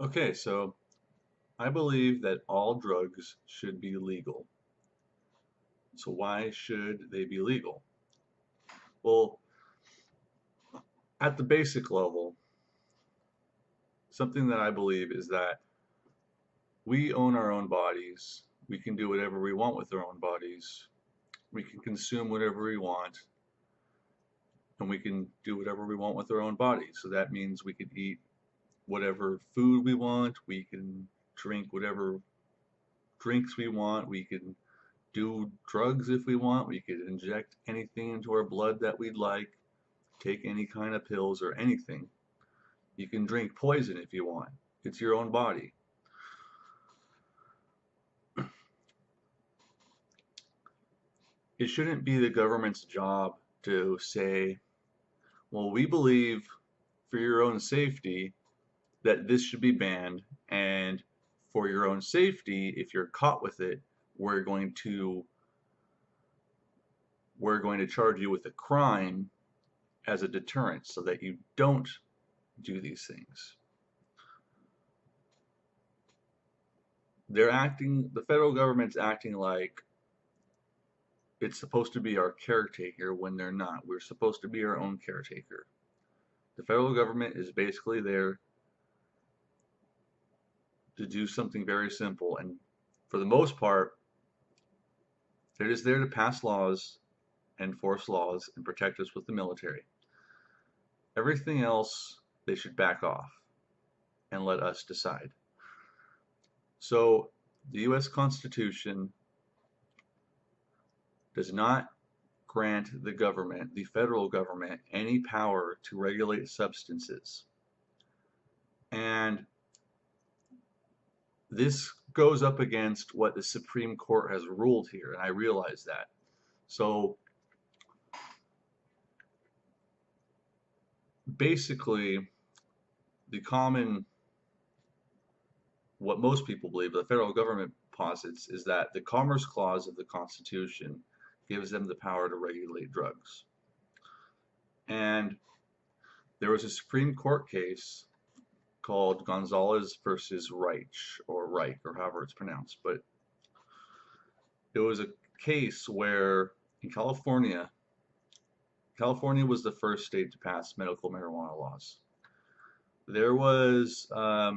Okay, so I believe that all drugs should be legal. So why should they be legal? Well, at the basic level, something that I believe is that we own our own bodies. We can do whatever we want with our own bodies. We can consume whatever we want, and we can do whatever we want with our own bodies. So that means we can eat whatever food we want. We can drink whatever drinks we want. We can do drugs if we want. We could inject anything into our blood that we'd like, take any kind of pills or anything. You can drink poison if you want. It's your own body. It shouldn't be the government's job to say, well, we believe for your own safety that this should be banned, and for your own safety, if you're caught with it, we're going to we're going to charge you with a crime as a deterrent so that you don't do these things. The federal government's acting like it's supposed to be our caretaker when they're not. We're supposed to be our own caretaker. The federal government is basically there to do something very simple, and for the most part, they're just there to pass laws, enforce laws, and protect us with the military. Everything else, they should back off and let us decide. So, the US Constitution does not grant the government, the federal government, any power to regulate substances. And this goes up against what the Supreme Court has ruled here, and I realize that. So basically, the common, what most people believe, the federal government posits, is that the Commerce Clause of the Constitution gives them the power to regulate drugs. And there was a Supreme Court case called Gonzales versus Reich, or however it's pronounced. But it was a case where in California, California was the first state to pass medical marijuana laws. There was a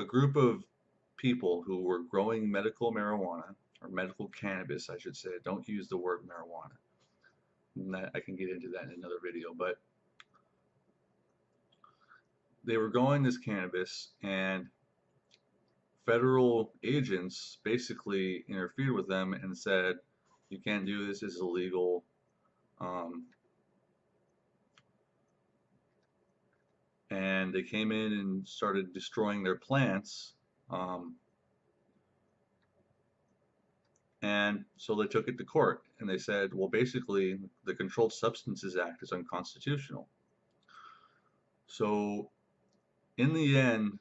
group of people who were growing medical marijuana, or medical cannabis, I should say. Don't use the word marijuana. And I can get into that in another video, but they were growing this cannabis, and federal agents basically interfered with them and said, you can't do this, this is illegal. And they came in and started destroying their plants. And so they took it to court and they said, well, basically, the Controlled Substances Act is unconstitutional. So in the end,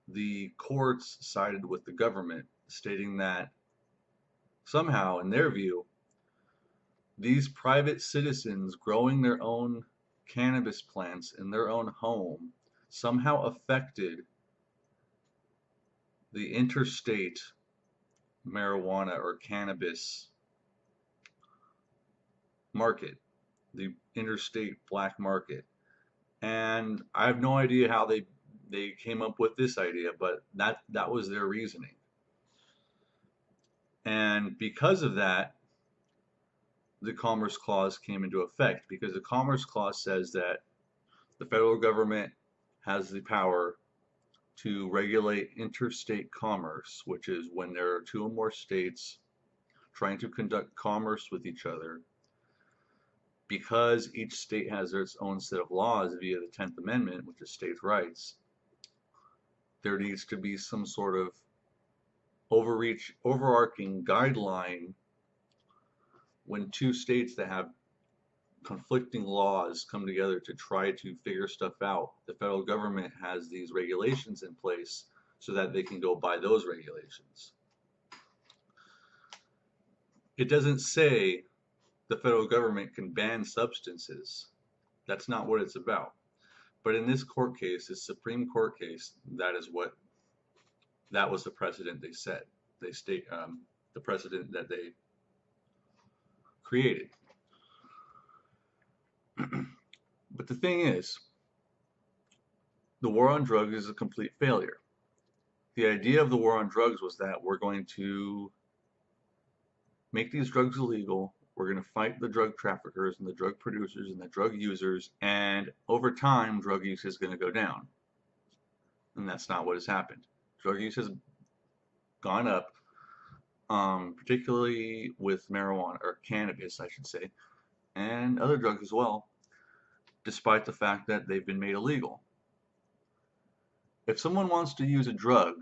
the courts sided with the government, stating that somehow, in their view, these private citizens growing their own cannabis plants in their own home somehow affected the interstate marijuana or cannabis market, the interstate black market. And I have no idea how they came up with this idea, but that was their reasoning. And because of that, the Commerce Clause came into effect, because the Commerce Clause says that the federal government has the power to regulate interstate commerce, which is when there are two or more states trying to conduct commerce with each other. Because each state has its own set of laws via the 10th Amendment, which is states' rights, there needs to be some sort of overarching guideline when two states that have conflicting laws come together to try to figure stuff out. The federal government has these regulations in place so that they can go by those regulations. It doesn't say the federal government can ban substances. That's not what it's about. But in this court case, this Supreme Court case, that was the precedent they set. They state the precedent that they created. But the thing is, the war on drugs is a complete failure. The idea of the war on drugs was that we're going to make these drugs illegal. We're going to fight the drug traffickers and the drug producers and the drug users, and over time, drug use is going to go down. And that's not what has happened. Drug use has gone up, particularly with marijuana, or cannabis, I should say, and other drugs as well, despite the fact that they've been made illegal. If someone wants to use a drug,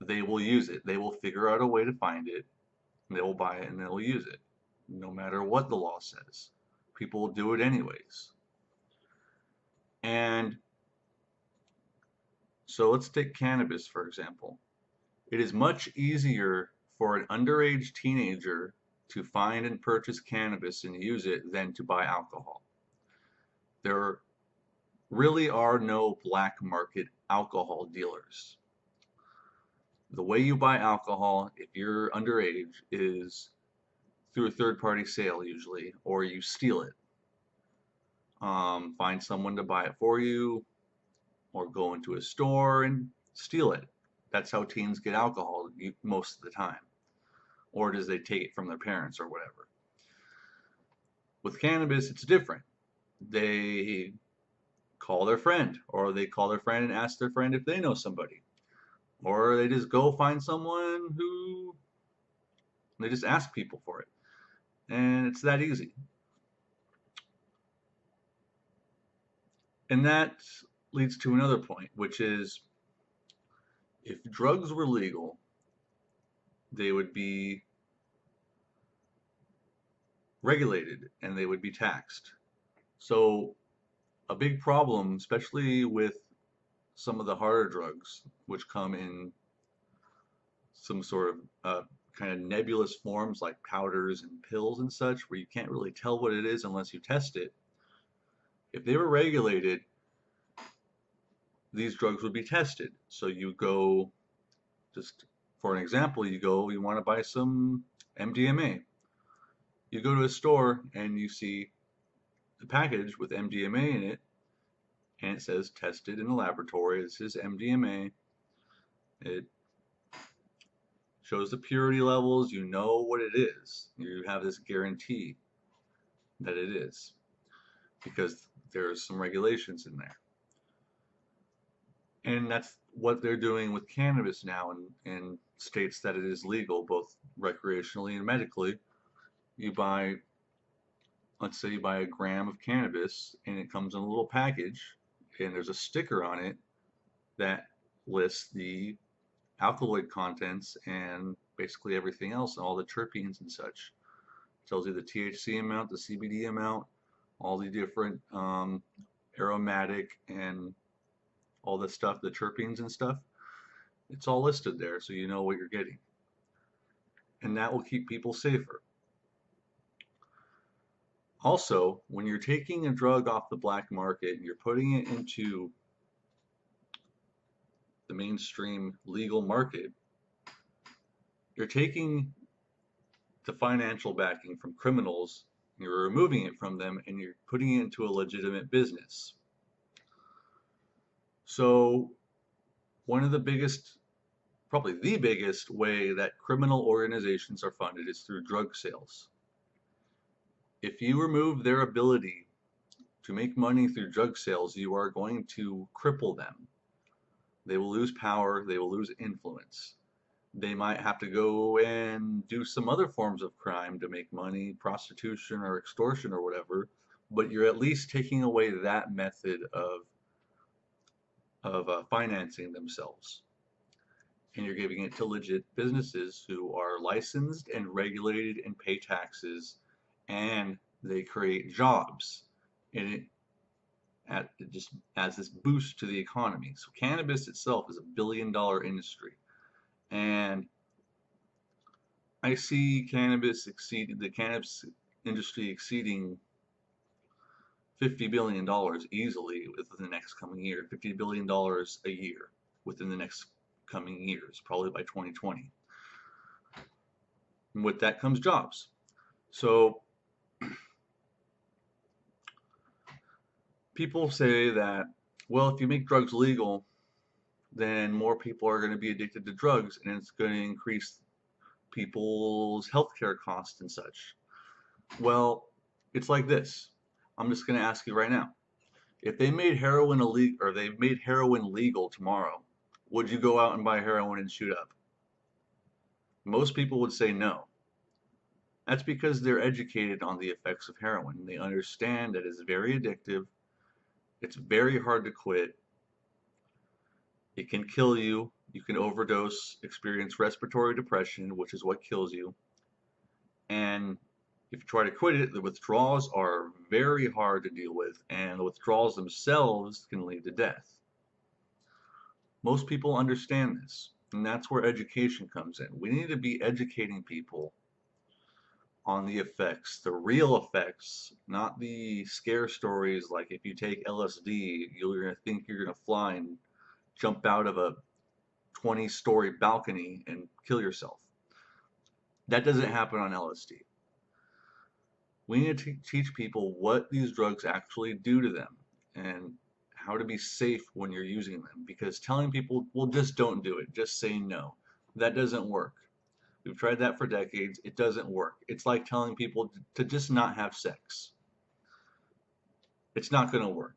they will use it. They will figure out a way to find it, and they will buy it, and they will use it, no matter what the law says. People will do it anyways. And so let's take cannabis, for example. It is much easier for an underage teenager to find and purchase cannabis and use it than to buy alcohol. There really are no black market alcohol dealers. The way you buy alcohol, if you're underage, is through a third-party sale usually, or you steal it. Find someone to buy it for you, or go into a store and steal it. That's how teens get alcohol most of the time. Or does they take it from their parents or whatever. With cannabis, it's different. They call their friend, or they call their friend and ask their friend if they know somebody. Or they just go find someone who, they just ask people for it. And it's that easy. And that leads to another point, which is if drugs were legal, they would be regulated and they would be taxed. So a big problem, especially with some of the harder drugs, which come in some sort of kind of nebulous forms like powders and pills and such, where you can't really tell what it is unless you test it. If they were regulated, these drugs would be tested. So you go, just for an example, you want to buy some MDMA. You go to a store and you see the package with MDMA in it, and it says tested in a laboratory. This is MDMA. It shows the purity levels. You know what it is. You have this guarantee that it is, because there's some regulations in there. And that's what they're doing with cannabis now in states that it is legal, both recreationally and medically. You buy, let's say you buy a gram of cannabis and it comes in a little package and there's a sticker on it that lists the alkaloid contents and basically everything else, and all the terpenes and such. It tells you the THC amount, the CBD amount, all the different aromatic and all the stuff, the terpenes and stuff. It's all listed there, so you know what you're getting. And that will keep people safer. Also, when you're taking a drug off the black market and you're putting it into the mainstream legal market, you're taking the financial backing from criminals, you're removing it from them, and you're putting it into a legitimate business. So one of the biggest, probably the biggest way that criminal organizations are funded is through drug sales. If you remove their ability to make money through drug sales, you are going to cripple them. They will lose power, they will lose influence. They might have to go and do some other forms of crime to make money, prostitution or extortion or whatever, but you're at least taking away that method of financing themselves. And you're giving it to legit businesses who are licensed and regulated and pay taxes, and they create jobs, and it just adds this boost to the economy. So cannabis itself is $1 billion industry, and I see the cannabis industry exceeding $50 billion easily within the next coming year, $50 billion a year within the next coming years, probably by 2020. And with that comes jobs. So people say that, well, if you make drugs legal, then more people are going to be addicted to drugs and it's going to increase people's healthcare costs and such. Well, it's like this. I'm just going to ask you right now. If they made heroin illegal or they made heroin legal tomorrow, would you go out and buy heroin and shoot up? Most people would say no. That's because they're educated on the effects of heroin. They understand that it's very addictive. It's very hard to quit. It can kill you. You can overdose, experience respiratory depression, which is what kills you. And if you try to quit it, the withdrawals are very hard to deal with, and the withdrawals themselves can lead to death. Most people understand this, and that's where education comes in. We need to be educating people on the effects, the real effects, not the scare stories like if you take LSD, you're going to think you're going to fly and jump out of a 20-story balcony and kill yourself. That doesn't happen on LSD. We need to teach people what these drugs actually do to them and how to be safe when you're using them, because telling people, well, just don't do it, just say no, that doesn't work. We've tried that for decades. It doesn't work. It's like telling people to just not have sex. It's not going to work.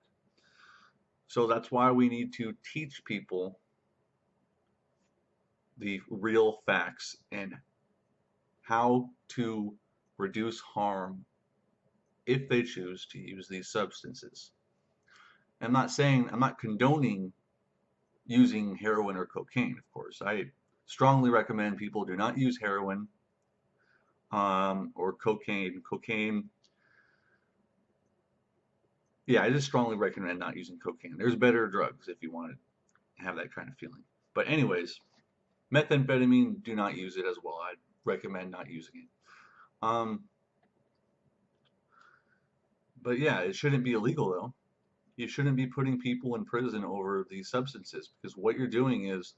So that's why we need to teach people the real facts and how to reduce harm if they choose to use these substances. I'm not condoning using heroin or cocaine, of course. I strongly recommend people do not use heroin or cocaine. Yeah, I just strongly recommend not using cocaine. There's better drugs if you want to have that kind of feeling. But anyways, methamphetamine, do not use it as well. I'd recommend not using it. But yeah, it shouldn't be illegal though. You shouldn't be putting people in prison over these substances, because what you're doing is,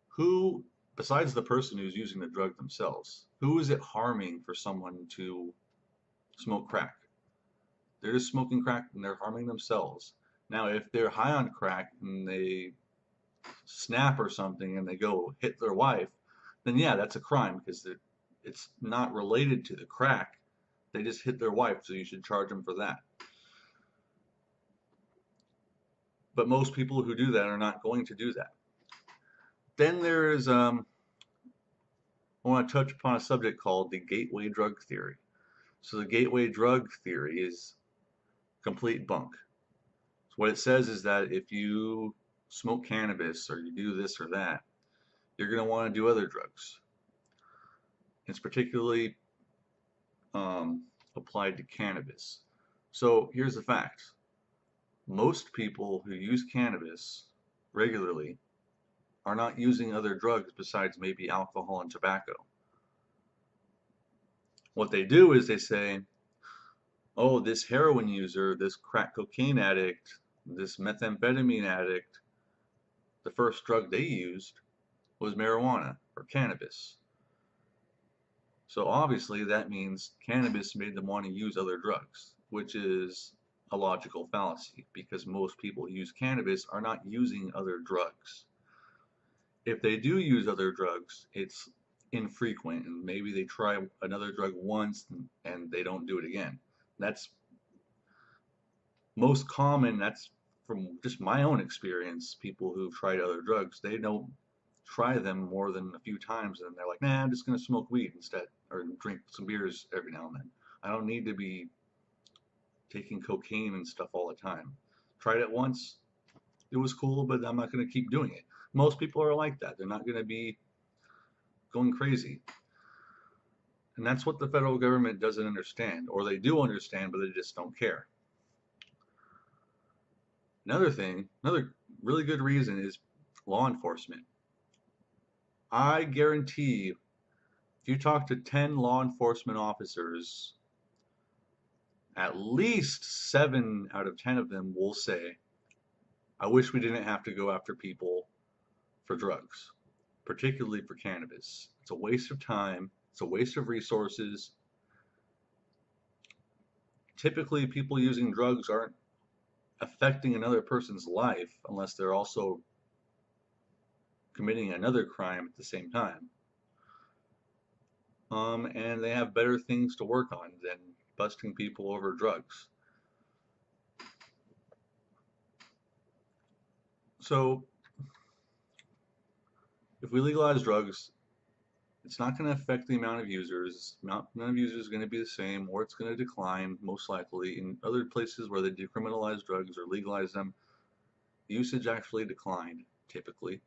who, besides the person who's using the drug themselves, who is it harming for someone to smoke crack? They're just smoking crack and they're harming themselves. Now, if they're high on crack and they snap or something and they go hit their wife, then yeah, that's a crime because it's not related to the crack. They just hit their wife, so you should charge them for that. But most people who do that are not going to do that. Then there's, I want to touch upon a subject called the gateway drug theory. So the gateway drug theory is complete bunk. So what it says is that if you smoke cannabis or you do this or that, you're going to want to do other drugs. It's particularly applied to cannabis. So here's the fact. Most people who use cannabis regularly are not using other drugs besides maybe alcohol and tobacco. What they do is they say, oh, this heroin user, this crack cocaine addict, this methamphetamine addict, the first drug they used was marijuana or cannabis. So obviously that means cannabis made them want to use other drugs, which is a logical fallacy because most people who use cannabis are not using other drugs. If they do use other drugs, it's infrequent and maybe they try another drug once and they don't do it again. That's most common. That's from just my own experience. People who've tried other drugs, they don't try them more than a few times and they're like, nah, I'm just going to smoke weed instead or drink some beers every now and then. I don't need to be taking cocaine and stuff all the time. Tried it once, it was cool, but I'm not going to keep doing it. Most people are like that. They're not going to be going crazy. And that's what the federal government doesn't understand, or they do understand, but they just don't care. Another thing, another really good reason is law enforcement. I guarantee if you talk to 10 law enforcement officers, at least 7 out of 10 of them will say, I wish we didn't have to go after people for drugs, particularly for cannabis. It's a waste of time, it's a waste of resources. Typically, people using drugs aren't affecting another person's life unless they're also committing another crime at the same time. And they have better things to work on than busting people over drugs. So, if we legalize drugs, it's not going to affect the amount of users. None of users is going to be the same, or it's going to decline, most likely. In other places where they decriminalize drugs or legalize them, usage actually declined, typically.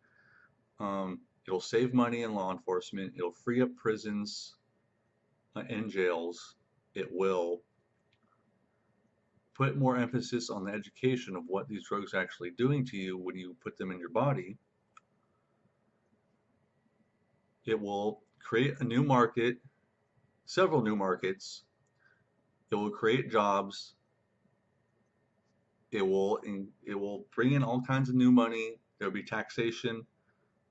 It'll save money in law enforcement. It'll free up prisons and jails. It will put more emphasis on the education of what these drugs are actually doing to you when you put them in your body. It will create a new market, several new markets. It will create jobs. It will bring in all kinds of new money. There'll be taxation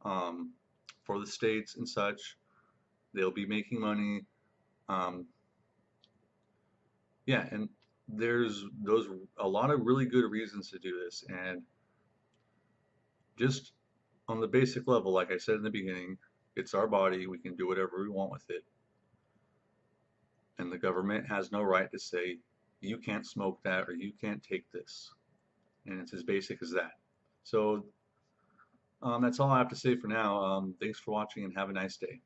for the states and such. They'll be making money. Yeah, and there's a lot of really good reasons to do this. And just on the basic level, like I said in the beginning, it's our body. We can do whatever we want with it. And the government has no right to say, you can't smoke that or you can't take this. And it's as basic as that. So that's all I have to say for now. Thanks for watching and have a nice day.